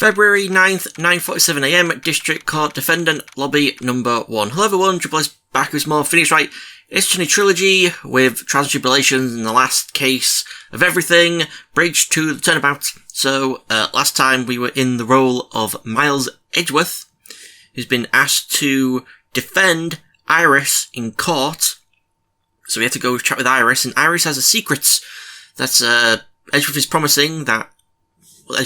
February 9th, 9:47 AM, District Court Defendant Lobby Number 1. Hello everyone, Triple S back with more Phoenix Wright. It's Trilogy with Trials and Tribulations in the last case of everything, bridge to the turnabout. So, last time we were in the role of Miles Edgeworth, who's been asked to defend Iris in court. So we had to go chat with Iris, and Iris has a secret that Edgeworth is promising that... Well,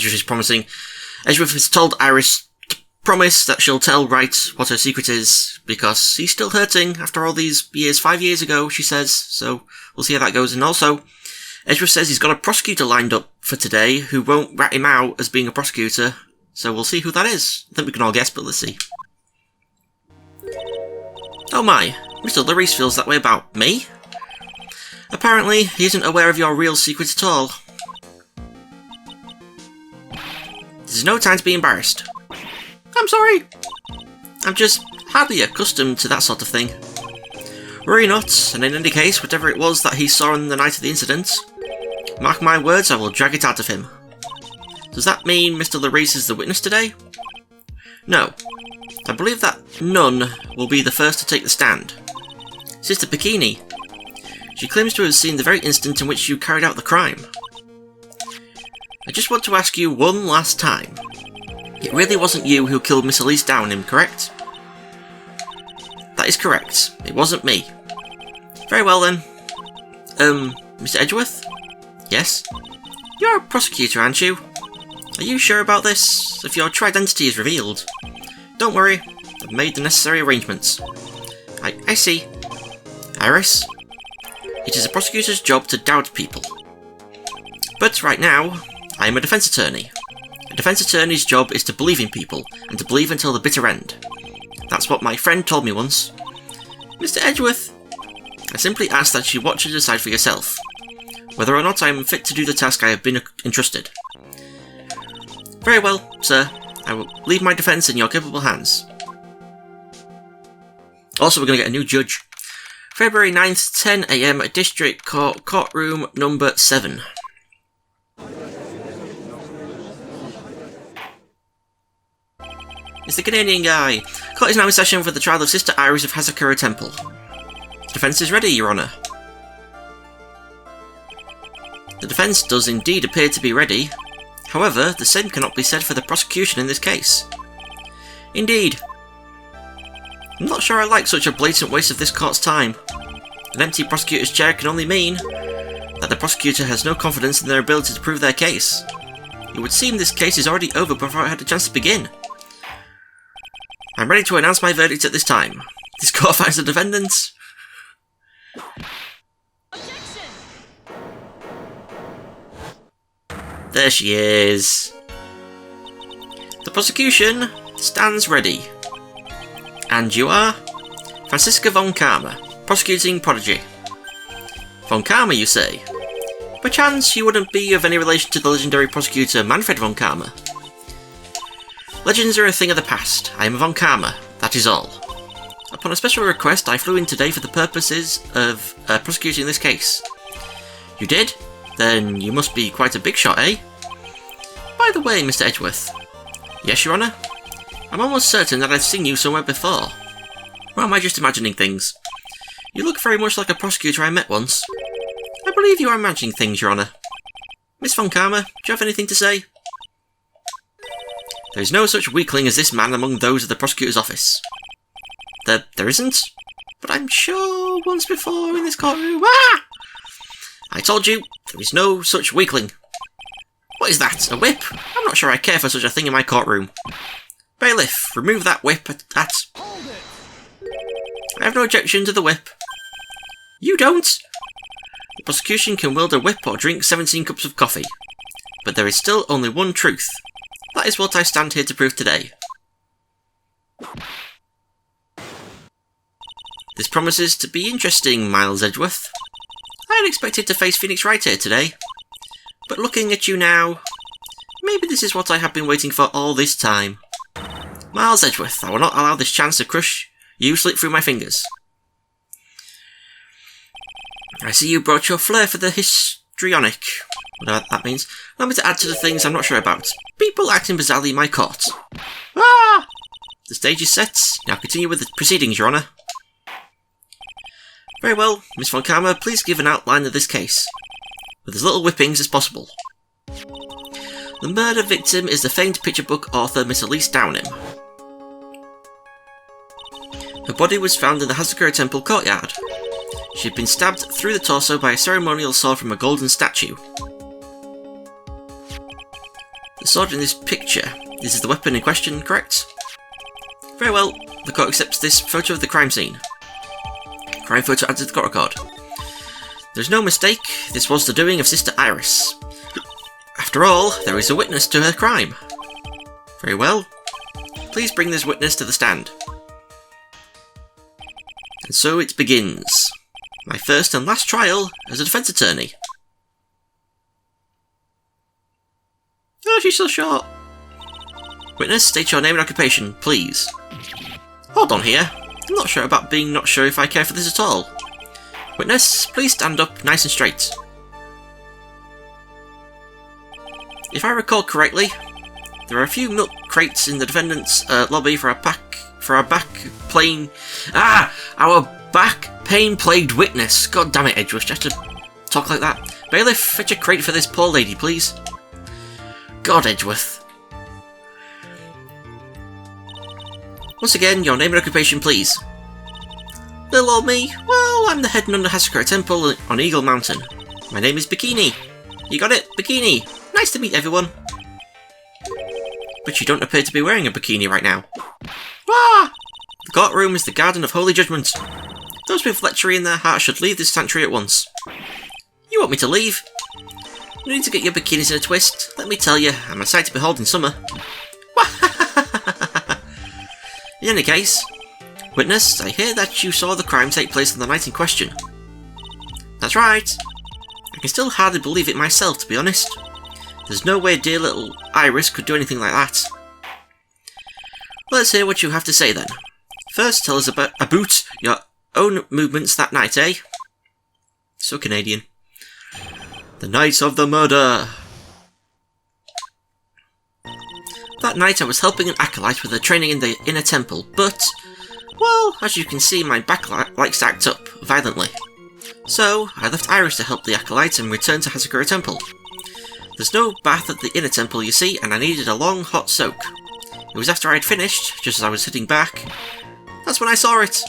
Edgeworth has told Iris to promise that she'll tell Wright what her secret is, because he's still hurting after all these years. 5 years ago, she says, so we'll see how that goes. And also, Edgeworth says he's got a prosecutor lined up for today who won't rat him out as being a prosecutor, so we'll see who that is. I think we can all guess, but let's see. Oh my, Mr. Larice feels that way about me? Apparently, he isn't aware of your real secret at all. This is no time to be embarrassed. I'm sorry. I'm just hardly accustomed to that sort of thing. Worry not, and in any case, whatever it was that he saw on the night of the incident, mark my words, I will drag it out of him. Does that mean Mr. Larice is the witness today? No. I believe that none will be the first to take the stand. Sister Bikini. She claims to have seen the very instant in which you carried out the crime. I just want to ask you one last time. It really wasn't you who killed Miss Elise Downham, correct? That is correct. It wasn't me. Very well then. Mr. Edgeworth? Yes? You're a prosecutor, aren't you? Are you sure about this, if your true identity is revealed? Don't worry, I've made the necessary arrangements. I see. Iris? It is a prosecutor's job to doubt people. But right now, I am a defense attorney. A defense attorney's job is to believe in people, and to believe until the bitter end. That's what my friend told me once. Mr. Edgeworth, I simply ask that you watch and decide for yourself, whether or not I am fit to do the task I have been entrusted. Very well, sir. I will leave my defence in your capable hands. Also, we're going to get a new judge. February 9th, 10 AM, District Court, Courtroom Number 7. It's the Canadian guy. Court is now in session for the trial of Sister Iris of Hazakura Temple. Defence is ready, Your Honour. The defence does indeed appear to be ready. However, the same cannot be said for the prosecution in this case. Indeed. I'm not sure I like such a blatant waste of this court's time. An empty prosecutor's chair can only mean that the prosecutor has no confidence in their ability to prove their case. It would seem this case is already over before it had a chance to begin. I'm ready to announce my verdict at this time. This court finds the defendant. Objection! There she is. The prosecution stands ready. And you are? Franziska von Karma, prosecuting prodigy. Von Karma, you say? Perchance you wouldn't be of any relation to the legendary prosecutor Manfred von Karma. Legends are a thing of the past. I am a von Karma, that is all. Upon a special request, I flew in today for the purposes of prosecuting this case. You did? Then you must be quite a big shot, eh? By the way, Mr. Edgeworth. Yes, Your Honour? I'm almost certain that I've seen you somewhere before. Or am I just imagining things? You look very much like a prosecutor I met once. I believe you are imagining things, Your Honour. Miss von Karma, do you have anything to say? There is no such weakling as this man among those of the prosecutor's office. There isn't? But I'm sure once before in this courtroom... Ah! I told you, there is no such weakling. What is that? A whip? I'm not sure I care for such a thing in my courtroom. Bailiff, remove that whip at... Hold it! I have no objection to the whip. You don't? The prosecution can wield a whip or drink 17 cups of coffee. But there is still only one truth. That is what I stand here to prove today. This promises to be interesting, Miles Edgeworth. I had expected to face Phoenix Wright here today. But looking at you now, maybe this is what I have been waiting for all this time. Miles Edgeworth, I will not allow this chance to crush you slip through my fingers. I see you brought your flair for the histrionic, whatever that means. Allow me to add to the things I'm not sure about. People acting bizarrely in my court. Ah! The stage is set. Now continue with the proceedings, Your Honour. Very well, Miss Von Karma, please give an outline of this case, with as little whippings as possible. The murder victim is the famed picture book author Miss Elise Downham. Her body was found in the Hazakura Temple courtyard. She had been stabbed through the torso by a ceremonial sword from a golden statue. The sword in this picture, this is the weapon in question, correct? Very well, the court accepts this photo of the crime scene. Crime photo added to the court record. There's no mistake, this was the doing of Sister Iris. After all, there is a witness to her crime. Very well. Please bring this witness to the stand. And so it begins. My first and last trial as a defence attorney. Oh, she's so short. Witness, state your name and occupation, please. Hold on here. I'm not sure about being not sure if I care for this at all. Witness, please stand up nice and straight. If I recall correctly, there are a few milk crates in the defendant's lobby for our back pain plagued witness. God damn it, Edgeworth, you have to talk like that. Bailiff, fetch a crate for this poor lady, please. God, Edgeworth. Once again, your name and occupation, please. Little old me? Well, I'm the head nun of Hazakura Temple on Eagle Mountain. My name is Bikini. You got it? Bikini. Nice to meet everyone. But you don't appear to be wearing a bikini right now. Ah! The courtroom is the garden of holy judgment. Those with lechery in their hearts should leave this sanctuary at once. You want me to leave? You need to get your bikinis in a twist. Let me tell you, I'm a sight to behold in summer. In any case, witness, I hear that you saw the crime take place on the night in question. That's right. I can still hardly believe it myself, to be honest. There's no way dear little Iris could do anything like that. Let's hear what you have to say then. First, tell us about your own movements that night, eh? So Canadian. The night of the murder. That night I was helping an acolyte with her training in the inner temple, but, well, as you can see, my back likes to act up violently. So, I left Iris to help the acolyte and returned to Hazakura Temple. There's no bath at the inner temple, you see, and I needed a long, hot soak. It was after I'd finished, just as I was sitting back. That's when I saw it.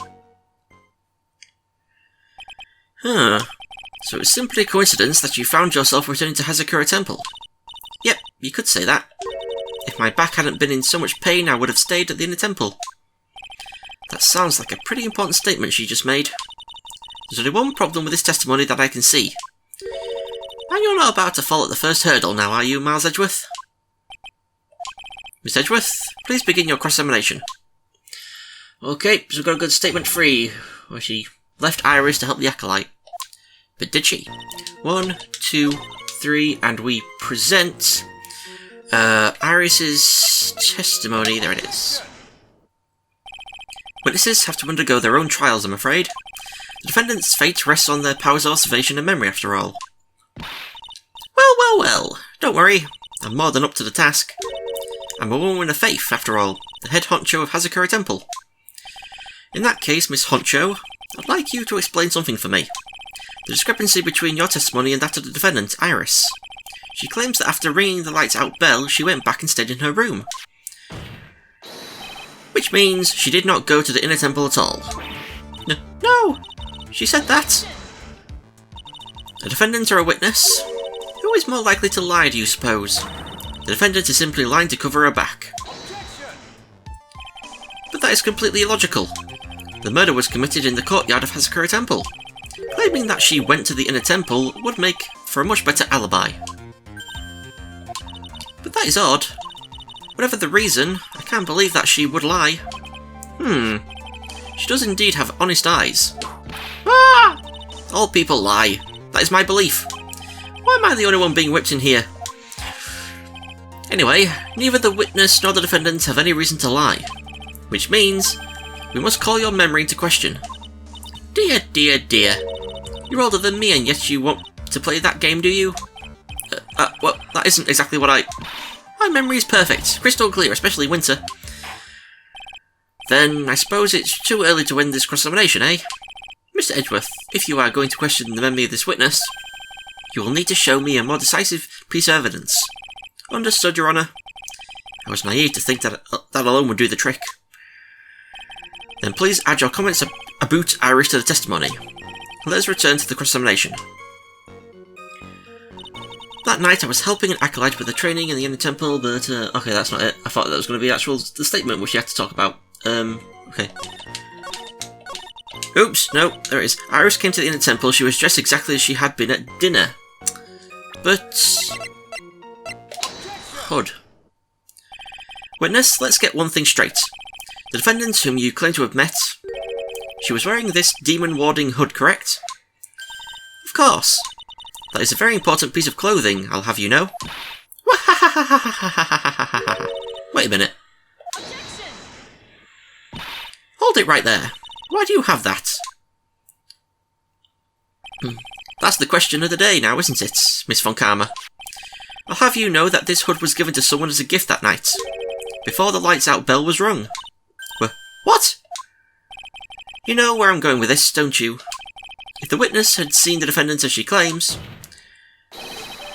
Huh. So it's simply a coincidence that you found yourself returning to Hazakura Temple. Yep, you could say that. If my back hadn't been in so much pain, I would have stayed at the inner temple. That sounds like a pretty important statement she just made. There's only one problem with this testimony that I can see. And you're not about to fall at the first hurdle now, are you, Miles Edgeworth? Miss Edgeworth, please begin your cross-examination. Okay, so we've got a good statement 3, where she left Iris to help the acolyte. But did she? 1, 2, 3, and we present Iris's testimony. There it is. Witnesses have to undergo their own trials, I'm afraid. The defendant's fate rests on their powers of observation and memory, after all. Well, don't worry. I'm more than up to the task. I'm a woman of faith, after all, the head honcho of Hazakura Temple. In that case, Miss Honcho, I'd like you to explain something for me. The discrepancy between your testimony and that of the defendant, Iris. She claims that after ringing the lights out bell, she went back and stayed in her room. Which means she did not go to the inner temple at all. No! She said that. A defendant or a witness? Who is more likely to lie, do you suppose? The defendant is simply lying to cover her back. But that is completely illogical. The murder was committed in the courtyard of Hazakura Temple. Claiming that she went to the inner temple would make for a much better alibi. But that is odd. Whatever the reason, I can't believe that she would lie. She does indeed have honest eyes. Ah! All people lie. That is my belief. Why am I the only one being whipped in here? Anyway, neither the witness nor the defendant have any reason to lie. Which means, we must call your memory into question. Dear. You're older than me and yet you want to play that game, do you? Well, that isn't exactly what I... My memory is perfect, crystal clear, especially winter. Then I suppose it's too early to end this cross-examination, eh? Mr. Edgeworth, if you are going to question the memory of this witness, you will need to show me a more decisive piece of evidence. Understood, Your Honour. I was naive to think that alone would do the trick. Then please add your comments about Iris to the testimony. Let us return to the cross-examination. That night I was helping an acolyte with the training in the inner temple, but okay, that's not it. I thought that was going to be the statement which you had to talk about. Okay. Oops, no, there it is. Iris came to the inner temple. She was dressed exactly as she had been at dinner. But... Hood. Witness, let's get one thing straight. The defendant whom you claim to have met, she was wearing this demon-warding hood, correct? Of course. That is a very important piece of clothing, I'll have you know. Wait a minute. Objection! Hold it right there. Why do you have that? That's the question of the day now, isn't it, Miss Von Karma? I'll have you know that this hood was given to someone as a gift that night, before the lights out bell was rung. What? You know where I'm going with this, don't you? If the witness had seen the defendant as she claims,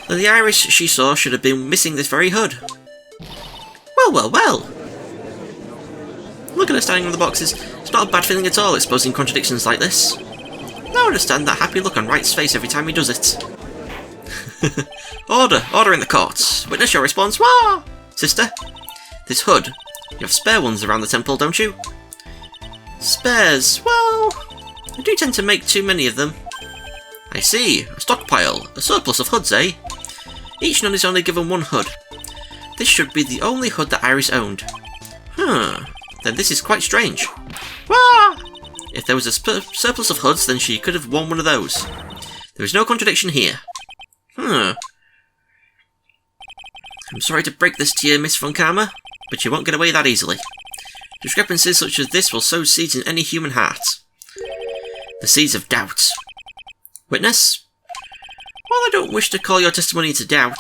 then the Iris she saw should have been missing this very hood. Well, well, well! Look at her standing on the boxes. It's not a bad feeling at all exposing contradictions like this. Now I understand that happy look on Wright's face every time he does it. Order in the court. Witness your response. Wah! Sister, this hood. You have spare ones around the temple, don't you? Spares? Well, I do tend to make too many of them. I see. A stockpile. A surplus of hoods, eh? Each nun is only given one hood. This should be the only hood that Iris owned. Then this is quite strange. Wah! If there was a surplus of hoods, then she could have worn one of those. There is no contradiction here. I'm sorry to break this to you, Miss Von Karma, but you won't get away that easily. Discrepancies such as this will sow seeds in any human heart. The seeds of doubt. Witness? While I don't wish to call your testimony into doubt,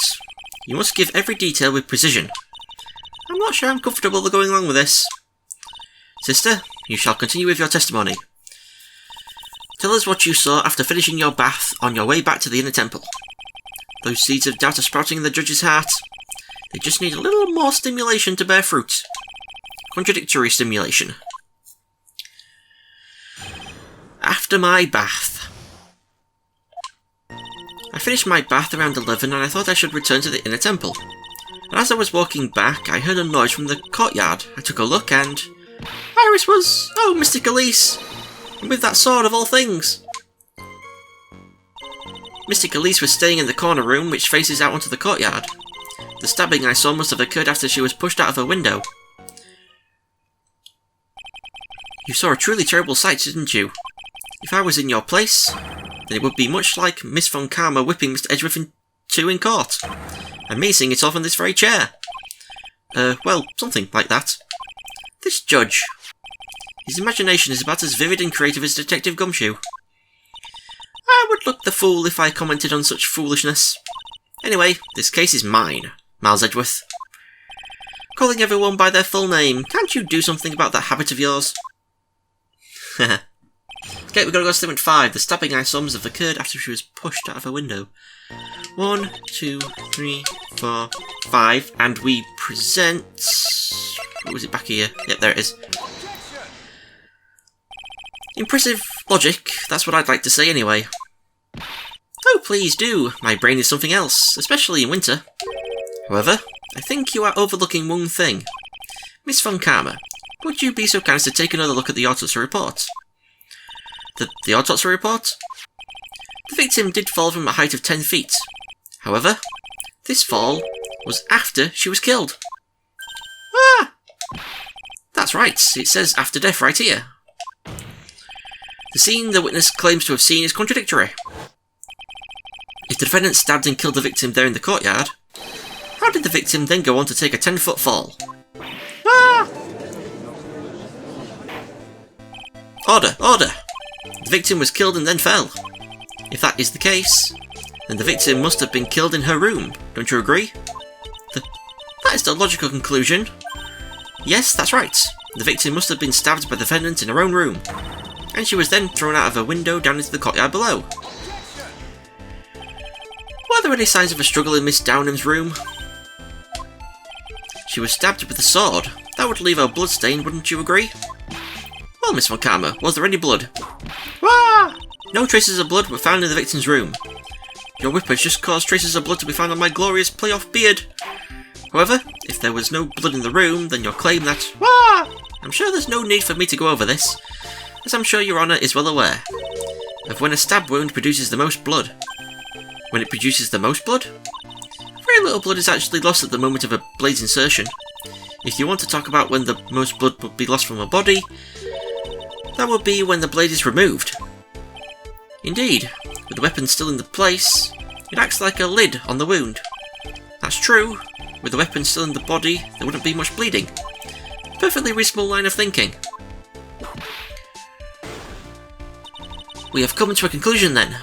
you must give every detail with precision. I'm not sure I'm comfortable with going along with this. Sister, you shall continue with your testimony. Tell us what you saw after finishing your bath on your way back to the inner temple. Those seeds of doubt are sprouting in the judge's heart. They just need a little more stimulation to bear fruit. Contradictory stimulation. After my bath. I finished my bath around 11 and I thought I should return to the inner temple. And as I was walking back, I heard a noise from the courtyard. I took a look and... Iris was... Oh, Mystic Elise! And with that sword of all things! Mystic Elise was staying in the corner room which faces out onto the courtyard. The stabbing I saw must have occurred after she was pushed out of her window. You saw a truly terrible sight, didn't you? If I was in your place, then it would be much like Miss Von Karma whipping Mr. Edgeworth in court, and me seeing it off in this very chair. Well, something like that. This judge. His imagination is about as vivid and creative as Detective Gumshoe. I would look the fool if I commented on such foolishness. Anyway, this case is mine, Miles Edgeworth. Calling everyone by their full name, can't you do something about that habit of yours? Okay, we've got to go to statement 5. The stabbing I saw must have occurred after she was pushed out of her window. 1, 2, 3, 4, 5, and we present... What was it back here? Yep, there it is. Impressive logic, that's what I'd like to say anyway. Oh, please do. My brain is something else, especially in winter. However, I think you are overlooking one thing. Miss Von Karma, would you be so kind as to take another look at the autopsy report? The autopsy report? The victim did fall from a height of 10 feet. However, this fall was after she was killed. Ah! That's right, it says after death right here. The scene the witness claims to have seen is contradictory. If the defendant stabbed and killed the victim there in the courtyard, how did the victim then go on to take a 10-foot fall? Ah! Order! Order! The victim was killed and then fell. If that is the case, then the victim must have been killed in her room, don't you agree? That That is the logical conclusion. Yes, that's right. The victim must have been stabbed by the defendant in her own room, and she was then thrown out of a window down into the courtyard below. Were there any signs of a struggle in Miss Downham's room? She was stabbed with a sword. That would leave her bloodstained, wouldn't you agree? Well, Miss Von Karma, was there any blood? Wah! No traces of blood were found in the victim's room. Your whip has just caused traces of blood to be found on my glorious playoff beard. However, if there was no blood in the room, then your claim that... Wah! I'm sure there's no need for me to go over this, as I'm sure Your Honour is well aware of when a stab wound produces the most blood. When it produces the most blood? Very little blood is actually lost at the moment of a blade's insertion. If you want to talk about when the most blood would be lost from a body, that would be when the blade is removed. Indeed, with the weapon still in the place, it acts like a lid on the wound. That's true, with the weapon still in the body, there wouldn't be much bleeding. Perfectly reasonable line of thinking. We have come to a conclusion then.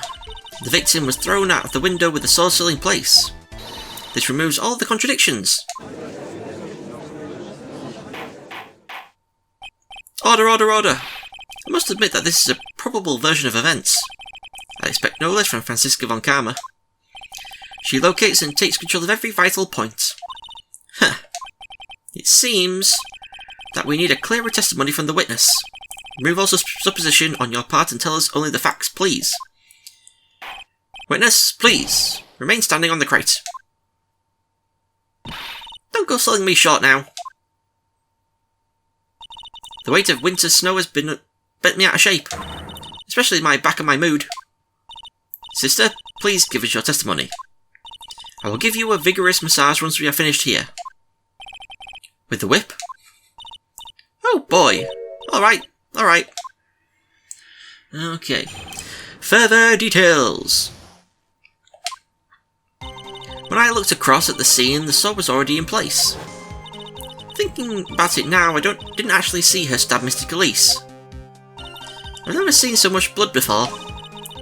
The victim was thrown out of the window with the sword still in place. This removes all the contradictions. Order, order, order! I must admit that this is a probable version of events. I expect no less from Franziska von Karma. She locates and takes control of every vital point. Huh. It seems that we need a clearer testimony from the witness. Remove all supposition on your part and tell us only the facts, please. Witness, please, remain standing on the crate. Don't go selling me short now. The weight of winter snow has bent me out of shape, especially my back and my mood. Sister, please give us your testimony. I will give you a vigorous massage once we are finished here. With the whip? Oh boy. Alright, alright. Okay. Further details. When I looked across at the scene, the sword was already in place. Thinking about it now, I didn't actually see her stab Mr. Elise. I've never seen so much blood before.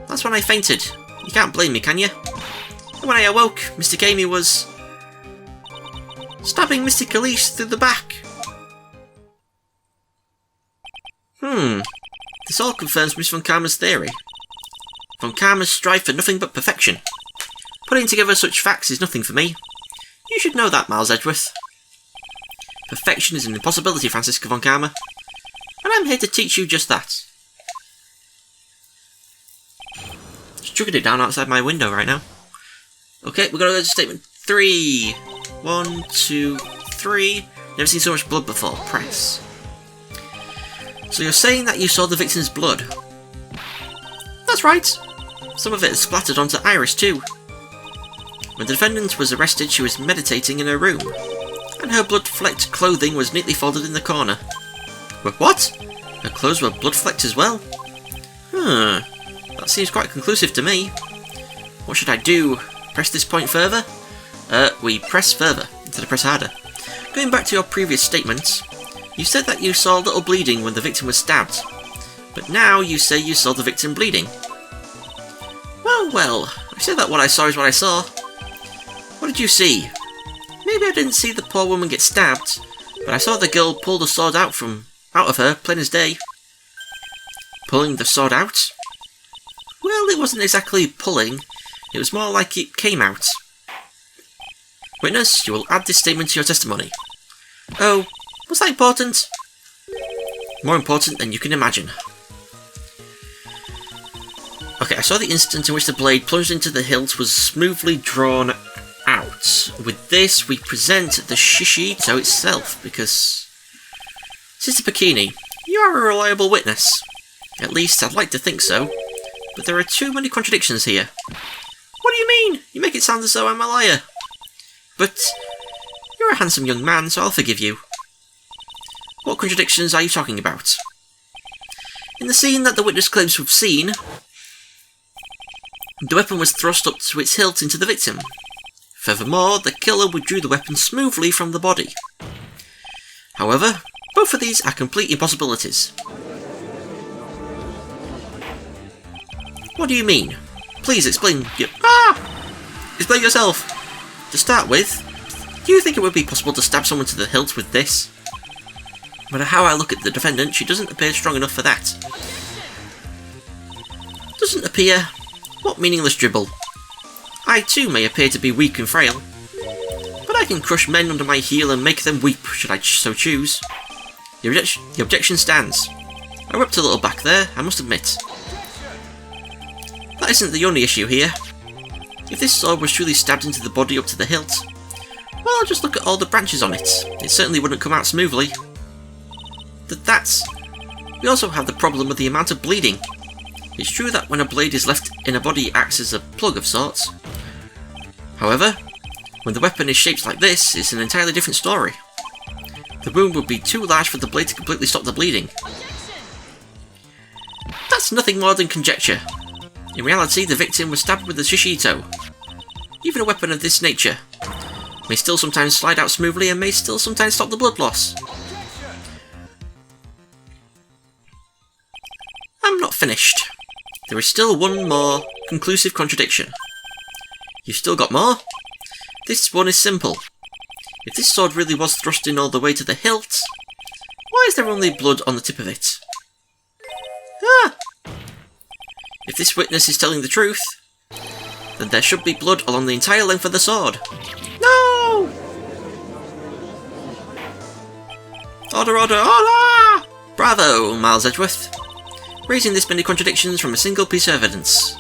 That's when I fainted. You can't blame me, can you? And when I awoke, Mr. Gamey was stabbing Mr. Elise through the back. This all confirms Miss Von Karma's theory. Von Karma's strive for nothing but perfection. Putting together such facts is nothing for me. You should know that, Miles Edgeworth. Perfection is an impossibility, Franziska von Karma. And I'm here to teach you just that. Just chugging it down outside my window right now. Okay, we're going to go to statement 3. 1, 2, 3. Never seen so much blood before. Press. So you're saying that you saw the victim's blood? That's right. Some of it is splattered onto Iris too. When the defendant was arrested, she was meditating in her room, and her blood-flecked clothing was neatly folded in the corner. What? Her clothes were blood-flecked as well? That seems quite conclusive to me. What should I do? Press this point further? We press further, instead of press harder. Going back to your previous statement, you said that you saw little bleeding when the victim was stabbed, but now you say you saw the victim bleeding. Well, I said that what I saw is what I saw. What did you see? Maybe I didn't see the poor woman get stabbed, but I saw the girl pull the sword out of her, plain as day. Pulling the sword out? Well, it wasn't exactly pulling, it was more like it came out. Witness, you will add this statement to your testimony. Oh, was that important? More important than you can imagine. Okay, I saw the instant in which the blade plunged into the hilt was smoothly drawn out. With this, we present the SHICHISHITO itself, because... Sister Bikini, you are a reliable witness. At least, I'd like to think so. But there are too many contradictions here. What do you mean? You make it sound as though I'm a liar. But you're a handsome young man, so I'll forgive you. What contradictions are you talking about? In the scene that the witness claims to have seen, the weapon was thrust up to its hilt into the victim. Furthermore, the killer withdrew the weapon smoothly from the body. However, both of these are complete impossibilities. What do you mean? Please explain Explain yourself! To start with, Do you think it would be possible to stab someone to the hilt with this? No matter how I look at the defendant, she doesn't appear strong enough for that. Doesn't appear? What meaningless dribble. I too may appear to be weak and frail, but I can crush men under my heel and make them weep, should I so choose. The objection stands. I wept a little back there, I must admit. That isn't the only issue here. If this sword was truly stabbed into the body up to the hilt, well, just look at all the branches on it. It certainly wouldn't come out smoothly. We also have the problem with the amount of bleeding. It's true that when a blade is left in a body it acts as a plug of sorts. However, when the weapon is shaped like this, it's an entirely different story. The wound would be too large for the blade to completely stop the bleeding. That's nothing more than conjecture. In reality, the victim was stabbed with a SHICHISHITO. Even a weapon of this nature may still sometimes slide out smoothly and may still sometimes stop the blood loss. I'm not finished. There is still one more conclusive contradiction. You've still got more? This one is simple. If this sword really was thrust in all the way to the hilt, why is there only blood on the tip of it? Ah! If this witness is telling the truth, then there should be blood along the entire length of the sword. No! Order, order, order! Bravo, Miles Edgeworth. Raising this many contradictions from a single piece of evidence.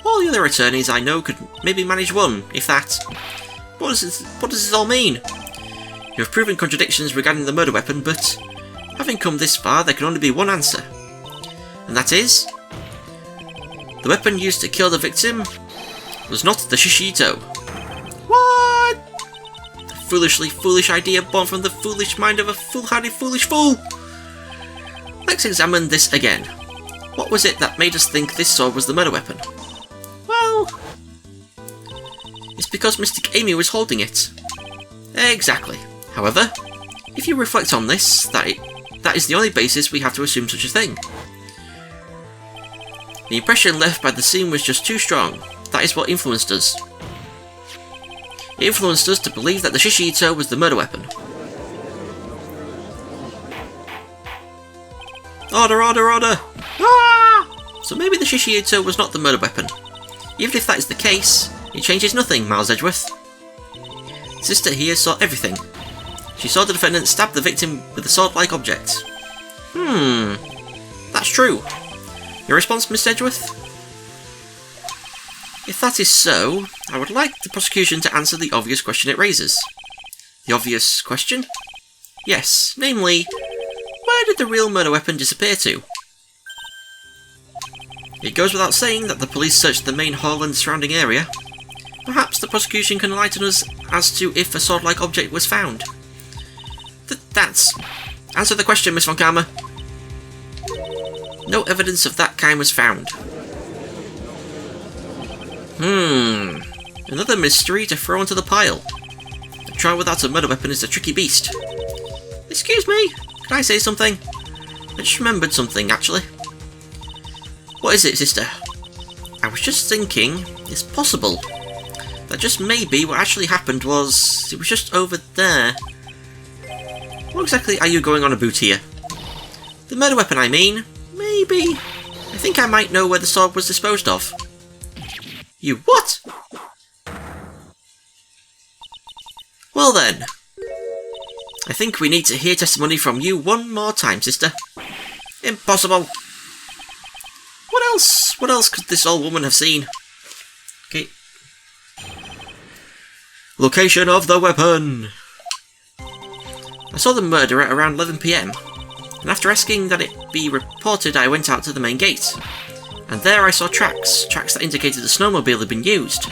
All the other attorneys I know could maybe manage one, if that. What does this all mean? You have proven contradictions regarding the murder weapon, but having come this far, there can only be one answer. And that is, the weapon used to kill the victim was not the SHICHISHITO. What? A foolishly foolish idea born from the foolish mind of a foolhardy foolish fool. Let's examine this again. What was it that made us think this sword was the murder weapon? Well, it's because Mystic Amy was holding it. Exactly. However, if you reflect on this, that is the only basis we have to assume such a thing. The impression left by the scene was just too strong. That is what influenced us. It influenced us to believe that the SHICHISHITO was the murder weapon. Order, order, order! Ah! So maybe the SHICHISHITO was not the murder weapon. Even if that is the case, it changes nothing, Miles Edgeworth. Sister here saw everything. She saw the defendant stab the victim with a sword-like object. That's true. Your response, Miss Edgeworth? If that is so, I would like the prosecution to answer the obvious question it raises. The obvious question? Yes, namely, where did the real murder weapon disappear to? It goes without saying that the police searched the main hall and the surrounding area. Perhaps the prosecution can enlighten us as to if a sword-like object was found. That's... Answer the question, Miss Von Karma. No evidence of that kind was found. Another mystery to throw into the pile. A trial without a murder weapon is a tricky beast. Excuse me, can I say something? I just remembered something, actually. What is it, sister? I was just thinking, it's possible that just maybe what actually happened was, it was just over there. What exactly are you going on about here? The murder weapon, I mean. Maybe. I think I might know where the sword was disposed of. You what? Well then. I think we need to hear testimony from you one more time, sister. Impossible. What else could this old woman have seen? Okay. Location of the weapon. I saw the murder at around 11 PM, and after asking that it be reported, I went out to the main gate. And there I saw tracks that indicated the snowmobile had been used.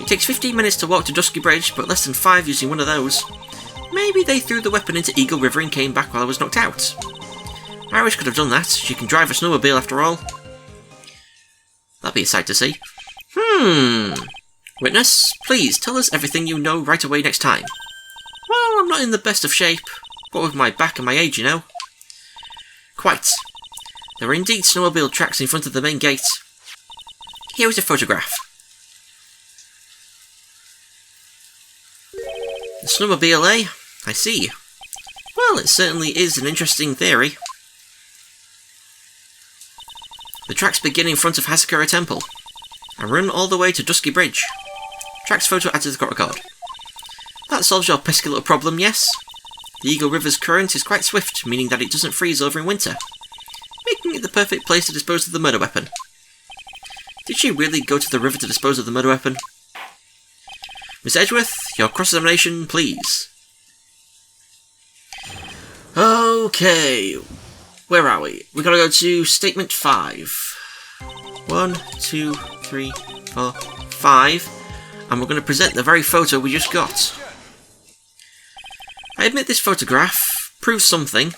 It takes 15 minutes to walk to Dusky Bridge, but less than 5 using one of those. Maybe they threw the weapon into Eagle River and came back while I was knocked out. Iris could have done that. She can drive a snowmobile after all. That'd be a sight to see. Witness, please tell us everything you know right away next time. Well, I'm not in the best of shape. What with my back and my age, you know. Quite. There were indeed snowmobile tracks in front of the main gate. Here is a photograph. The snowmobile, eh? I see. Well, it certainly is an interesting theory. The tracks begin in front of Hasakura Temple and run all the way to Dusky Bridge. Tracks photo added to the record. That solves your pesky little problem, yes? The Eagle River's current is quite swift, meaning that it doesn't freeze over in winter, making it the perfect place to dispose of the murder weapon. Did she really go to the river to dispose of the murder weapon? Miss Edgeworth, your cross-examination, please. Okay, where are we? We gotta go to Statement 5. 1, 2, 3, 4, 5. And we're going to present the very photo we just got. I admit this photograph proves something.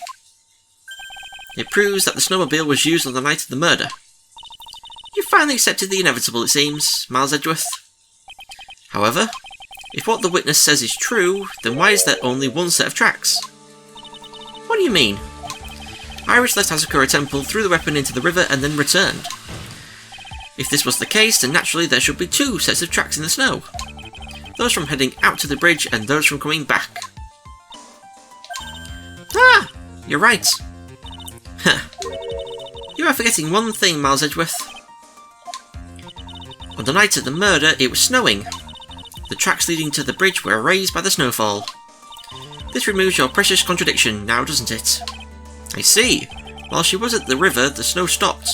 It proves that the snowmobile was used on the night of the murder. You finally accepted the inevitable, it seems, Miles Edgeworth. However, if what the witness says is true, then why is there only one set of tracks? What do you mean? Iris left Hasakura Temple, threw the weapon into the river, and then returned. If this was the case, then naturally there should be two sets of tracks in the snow. Those from heading out to the bridge and those from coming back. Ah! You're right. Huh. You are forgetting one thing, Miles Edgeworth. On the night of the murder, it was snowing. The tracks leading to the bridge were erased by the snowfall. This removes your precious contradiction now, doesn't it? I see. While she was at the river, the snow stopped,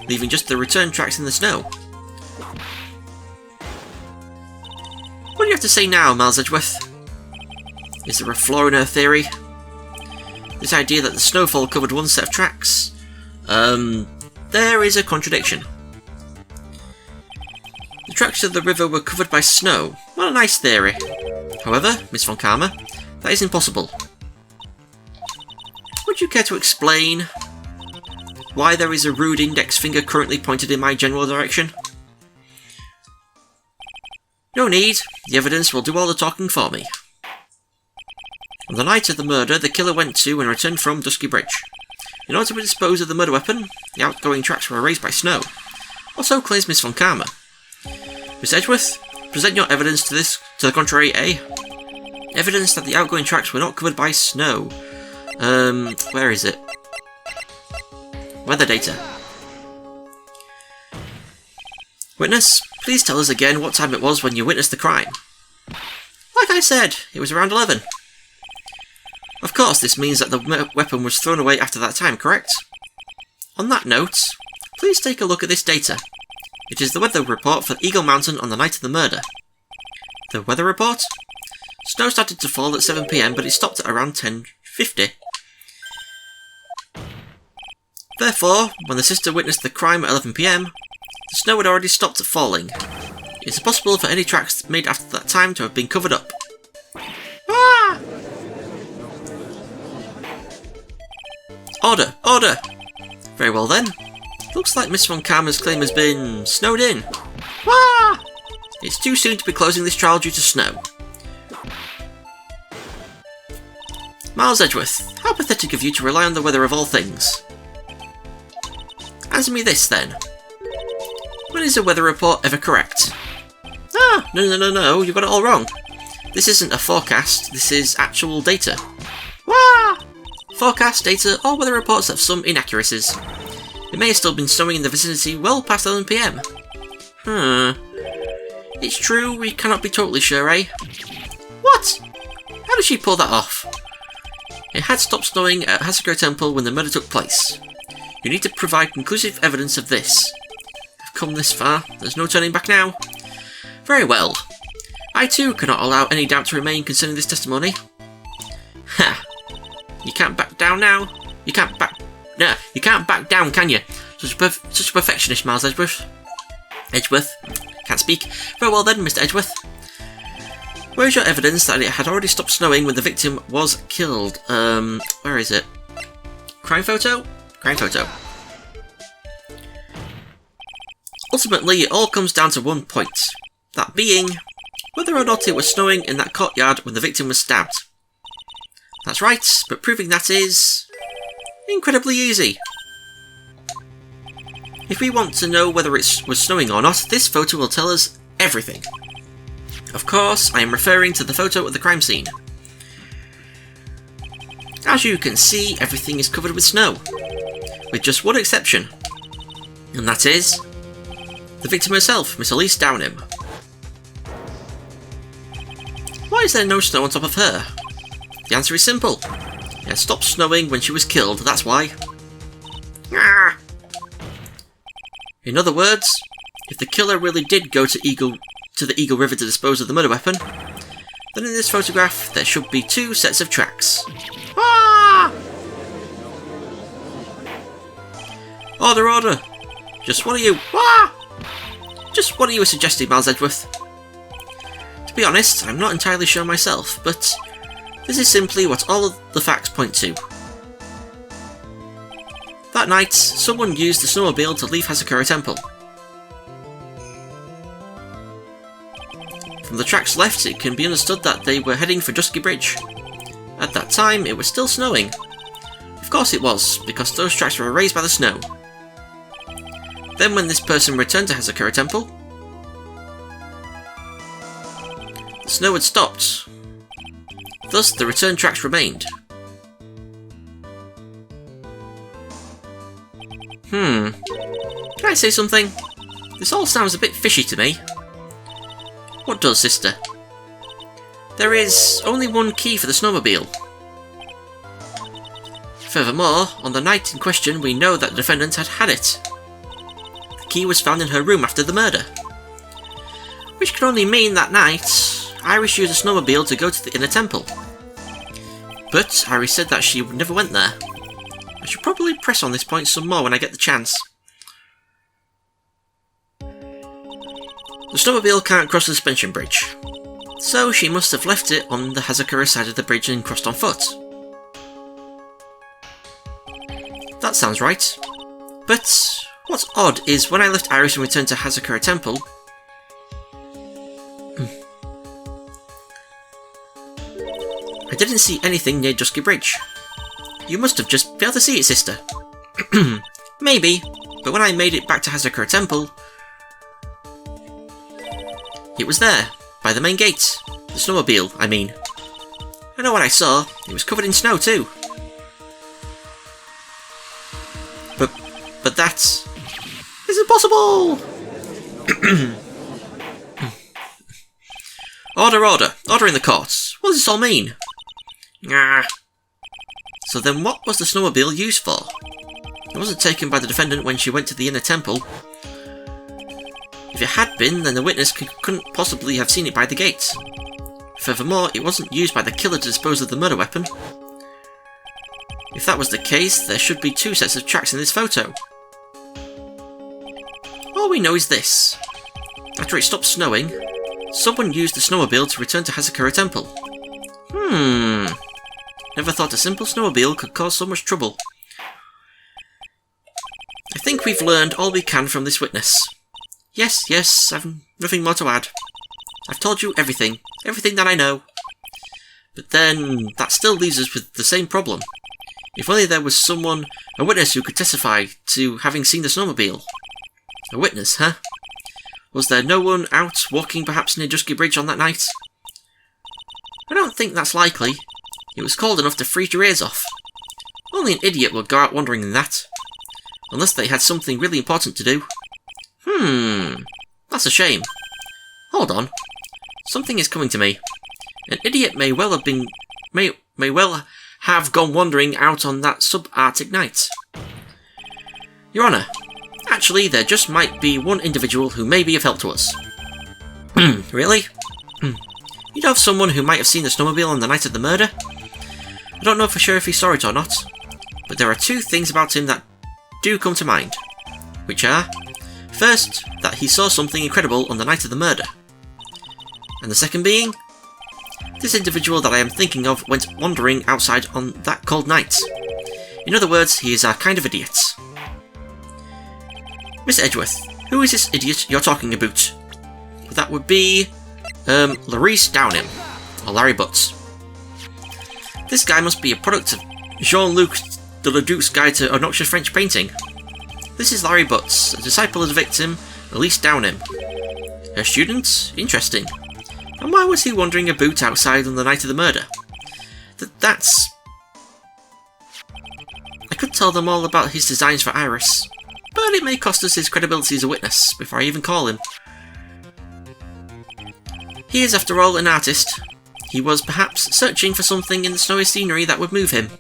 leaving just the return tracks in the snow. What do you have to say now, Miles Edgeworth? Is there a flaw in her theory? This idea that the snowfall covered one set of tracks? There is a contradiction. The tracks of the river were covered by snow. What a nice theory. However, Miss Von Karma, that is impossible. Would you care to explain why there is a rude index finger currently pointed in my general direction? No need, the evidence will do all the talking for me. On the night of the murder, the killer went to and returned from Dusky Bridge. In order to dispose of the murder weapon, the outgoing tracks were erased by snow. Or so claims Miss Von Karma. Miss Edgeworth, present your evidence to the contrary, eh? Evidence that the outgoing tracks were not covered by snow. Where is it? Weather data. Witness, please tell us again what time it was when you witnessed the crime. Like I said, it was around 11. Of course, this means that the weapon was thrown away after that time, correct? On that note, please take a look at this data. It is the weather report for Eagle Mountain on the night of the murder. The weather report? Snow started to fall at 7 PM, but it stopped at around 10:50. Therefore, when the sister witnessed the crime at 11 PM, the snow had already stopped falling. It is possible for any tracks made after that time to have been covered up. Ah! Order! Order! Very well then. Looks like Miss Von Karma's claim has been snowed in. Ah! It's too soon to be closing this trial due to snow. Miles Edgeworth, how pathetic of you to rely on the weather of all things. Answer me this then. When is a weather report ever correct? Ah, no, you got it all wrong. This isn't a forecast, this is actual data. Wah! Forecast, data, or weather reports have some inaccuracies. It may have still been snowing in the vicinity well past 11 PM. It's true, we cannot be totally sure, eh? What? How did she pull that off? It had stopped snowing at Hasakura Temple when the murder took place. You need to provide conclusive evidence of this. I've come this far, there's no turning back now. Very well. I too cannot allow any doubt to remain concerning this testimony. Ha! You can't back down now. You can't back down, can you? Such a perfectionist, Miles Edgeworth. Can't speak. Very well then, Mr. Edgeworth. Where is your evidence that it had already stopped snowing when the victim was killed? Where is it? Crime photo? Crime photo. Ultimately, it all comes down to one point. That being, whether or not it was snowing in that courtyard when the victim was stabbed. That's right, but proving that is incredibly easy. If we want to know whether it was snowing or not, this photo will tell us everything. Of course, I am referring to the photo of the crime scene. As you can see, everything is covered with snow, with just one exception, and that is the victim herself, Miss Elise Downham. Why is there no snow on top of her? The answer is simple. It had stopped snowing when she was killed, that's why. Ah! In other words, if the killer really did go to the Eagle River to dispose of the murder weapon, then in this photograph there should be two sets of tracks. Ah! Order, order! Just what are you... Ah! Just what are you suggesting, Miles Edgeworth? To be honest, I'm not entirely sure myself, but this is simply what all of the facts point to. That night, someone used the snowmobile to leave Hazakura Temple. From the tracks left, it can be understood that they were heading for Dusky Bridge. At that time, it was still snowing. Of course it was, because those tracks were erased by the snow. Then when this person returned to Hazakura Temple, the snow had stopped. Thus, the return tracks remained. Can I say something? This all sounds a bit fishy to me. What does, sister? There is only one key for the snowmobile. Furthermore, on the night in question we know that the defendant had it. The key was found in her room after the murder. Which can only mean that night, Iris used a snowmobile to go to the inner temple. But Iris said that she never went there. I should probably press on this point some more when I get the chance. The snowmobile can't cross the suspension bridge, so she must have left it on the Hazakura side of the bridge and crossed on foot. That sounds right. But what's odd is when I left Iris and returned to Hazakura Temple, I didn't see anything near Dusky Bridge. You must have just failed to see it, sister. Maybe, but when I made it back to Hazakura Temple, it was there, by the main gate. The snowmobile, I mean. I know what I saw. It was covered in snow too. But that is impossible! Order, order! Order in the courts! What does this all mean? Ah. So then what was the snowmobile used for? It wasn't taken by the defendant when she went to the inner temple. If it had been, then the witness couldn't possibly have seen it by the gate. Furthermore, it wasn't used by the killer to dispose of the murder weapon. If that was the case, there should be two sets of tracks in this photo. All we know is this. After it stopped snowing, someone used the snowmobile to return to Hazakura Temple. Never thought a simple snowmobile could cause so much trouble. I think we've learned all we can from this witness. Yes, I've nothing more to add. I've told you everything that I know. But then, that still leaves us with the same problem. If only there was someone, a witness who could testify to having seen the snowmobile. A witness, huh? Was there no one out walking perhaps near Dusky Bridge on that night? I don't think that's likely. It was cold enough to freeze your ears off. Only an idiot would go out wandering in that. Unless they had something really important to do. That's a shame. Hold on. Something is coming to me. An idiot may well have gone wandering out on that subarctic night. Your Honour, actually there just might be one individual who may be of help to us. Really? You know of someone who might have seen the snowmobile on the night of the murder? I don't know for sure if he saw it or not, but there are two things about him that do come to mind, which are, first, that he saw something incredible on the night of the murder, and the second being, this individual that I am thinking of went wandering outside on that cold night. In other words, he is a kind of idiot. Mr. Edgeworth, who is this idiot you're talking about? That would be, Larice Downham, or Larry Butts. This guy must be a product of Jean-Luc Deleduc's Guide to Obnoxious French Painting. This is Larry Butts, a disciple of the victim, Elise Downham. Her student? Interesting. And why was he wandering about outside on the night of the murder? That's... I could tell them all about his designs for Iris, but it may cost us his credibility as a witness before I even call him. He is, after all, an artist. He was perhaps searching for something in the snowy scenery that would move him,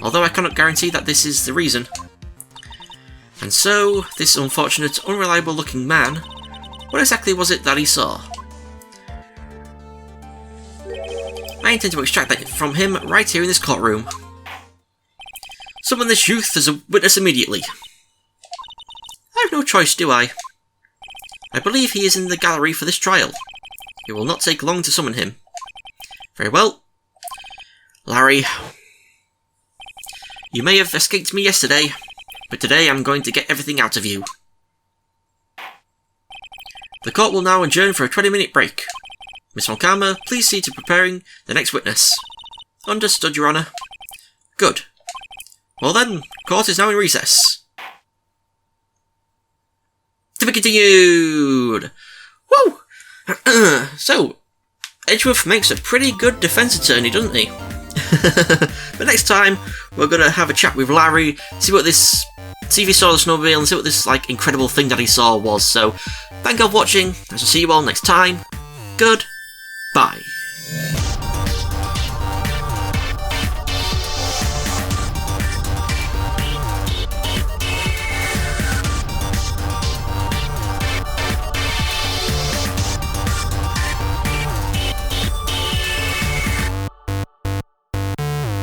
although I cannot guarantee that this is the reason. And so, this unfortunate, unreliable-looking man, what exactly was it that he saw? I intend to extract that from him right here in this courtroom. Summon this youth as a witness immediately. I have no choice, do I? I believe he is in the gallery for this trial. It will not take long to summon him. Very well. Larry. You may have escaped me yesterday, but today I'm going to get everything out of you. The court will now adjourn for a 20-minute break. Miss Moncama, please see to preparing the next witness. Understood, Your Honour. Good. Well then, court is now in recess. To be continued! Woo! So, Edgeworth makes a pretty good defence attorney, doesn't he? But next time, we're going to have a chat with Larry, see if he saw the snowmobile and see what this incredible thing that he saw was. So, thank you all for watching, and I'll see you all next time. Goodbye.